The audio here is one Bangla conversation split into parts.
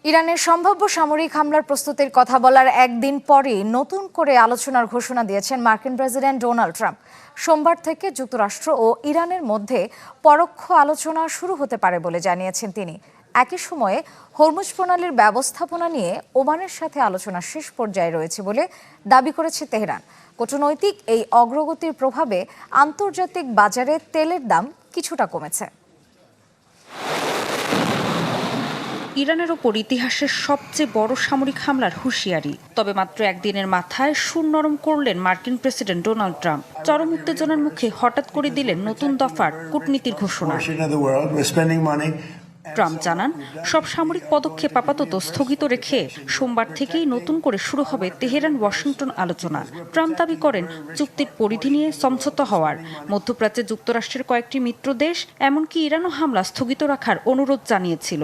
ইরানের সম্ভাব্য সামরিক হামলার প্রস্তুতির কথা বলার একদিন পরই নতুন করে আলোচনার ঘোষণা দিয়েছেন মার্কিন প্রেসিডেন্ট ডোনাল্ড ট্রাম্প। সোমবার থেকে যুক্তরাষ্ট্র ও ইরানের মধ্যে পরোক্ষ আলোচনা শুরু হতে পারে বলে জানিয়েছেন তিনি। একই সময়ে হরমুজ প্রণালীর ব্যবস্থাপনা নিয়ে ওমানের সাথে আলোচনা শেষ পর্যায়ে রয়েছে বলে দাবি করেছে তেহরান। কূটনৈতিক এই অগ্রগতির প্রভাবে আন্তর্জাতিক বাজারে তেলের দাম কিছুটা কমেছে। ইরানের ওপর ইতিহাসের সবচেয়ে বড় সামরিক হামলার হুঁশিয়ারি। তবে মাত্র একদিনের মাথায় সুর নরম করলেন মার্কিন প্রেসিডেন্ট ডোনাল্ড ট্রাম্প। চরম উত্তেজনার মুখে হঠাৎ করে দিলেন নতুন দফার কূটনীতির ঘোষণা। ট্রাম্প জানান, সব সামরিক পদক্ষেপ আপাতত স্থগিত রেখে সোমবার থেকেই নতুন করে শুরু হবে তেহরান ওয়াশিংটন আলোচনা। ট্রাম্প দাবি করেন, চুক্তির পরিধি নিয়ে সমঝোতা হওয়ার মধ্যপ্রাচ্যে যুক্তরাষ্ট্রের কয়েকটি মিত্র দেশ এমনকি ইরানও হামলা স্থগিত রাখার অনুরোধ জানিয়েছিল।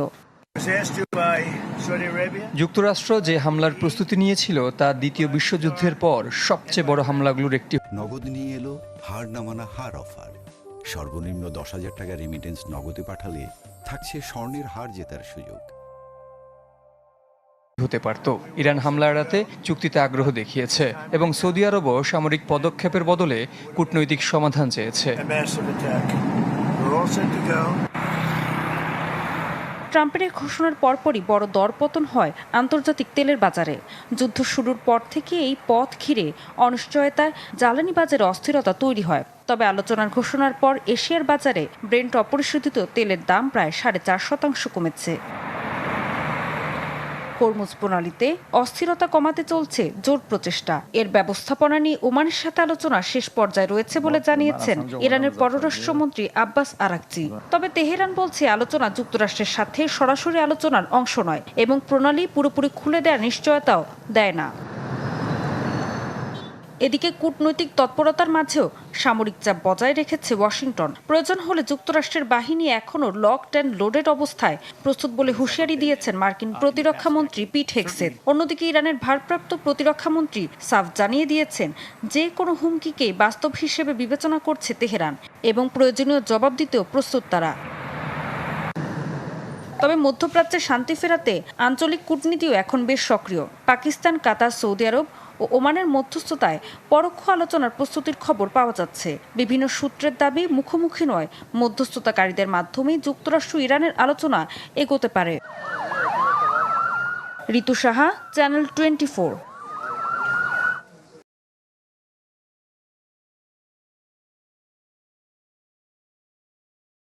যুক্তরাষ্ট্র যে হামলার প্রস্তুতি নিয়েছিল তা দ্বিতীয় বিশ্বযুদ্ধের পর সবচেয়ে বড় হামলাগুলোর একটি। নগদ নিয়ে এলো হার না মানা হার অফার। সর্বনিম্ন 10,000 টাকা রেমিটেন্স নগদে পাঠালে থাকছে স্বর্ণের হার জেতার সুযোগ। হতে পারত। ইরান হামলা এড়াতে চুক্তিতে আগ্রহ দেখিয়েছে এবং সৌদি আরবও সামরিক পদক্ষেপের বদলে কূটনৈতিক সমাধান চেয়েছে। ট্রাম্পের এই ঘোষণার পরপরই বড় দরপতন হয় আন্তর্জাতিক তেলের বাজারে। যুদ্ধ শুরুর পর থেকে এই পথ ঘিরে অনিশ্চয়তায় জ্বালানি বাজারে অস্থিরতা তৈরি হয়। তবে আলোচনার ঘোষণার পর এশিয়ার বাজারে ব্রেন্ট অপরিশোধিত তেলের দাম প্রায় 4.5% কমেছে। হরমুজ প্রণালীতে অস্থিরতা কমাতে চলছে জোর প্রচেষ্টা। এর ব্যবস্থাপনা নিয়ে ওমানের সাথে আলোচনা শেষ পর্যায়ে রয়েছে বলে জানিয়েছেন ইরানের পররাষ্ট্রমন্ত্রী আব্বাস আরাকচি। তবে তেহরান বলছে, আলোচনা যুক্তরাষ্ট্রের সাথে সরাসরি আলোচনার অংশ নয় এবং প্রণালী পুরোপুরি খুলে দেওয়ার নিশ্চয়তাও দেয় না। এদিকে কূটনৈতিক তৎপরতার মাঝেও সামরিক চাপ বজায় রেখেছে ওয়াশিংটন। প্রয়োজন হলে যুক্তরাষ্ট্রের বাহিনী এখনও লকড অ্যান্ড লোডেড অবস্থায় প্রস্তুত বলে হুঁশিয়ারি দিয়েছেন মার্কিন প্রতিরক্ষামন্ত্রী পিট হেগসেথ। অন্যদিকে ইরানের ভারপ্রাপ্ত প্রতিরক্ষামন্ত্রী সাফ জানিয়ে দিয়েছেন, যে কোনো হুমকিকেই বাস্তব হিসেবে বিবেচনা করছে তেহরান এবং প্রয়োজনীয় জবাব দিতেও প্রস্তুত তারা। তবে মধ্যপ্রাচ্যে শান্তি ফেরাতে আঞ্চলিক কূটনীতিও এখন বেশ সক্রিয়। পাকিস্তান, কাতার, সৌদি আরব ও ওমানের মধ্যস্থতায় পরোক্ষ আলোচনার প্রস্তুতির খবর পাওয়া যাচ্ছে। বিভিন্ন সূত্রের দাবি, মুখোমুখি নয়, মধ্যস্থতাকারীদের মাধ্যমেই যুক্তরাষ্ট্র ইরানের আলোচনা এগোতে পারে। ঋতু সাহা, চ্যানেল 24।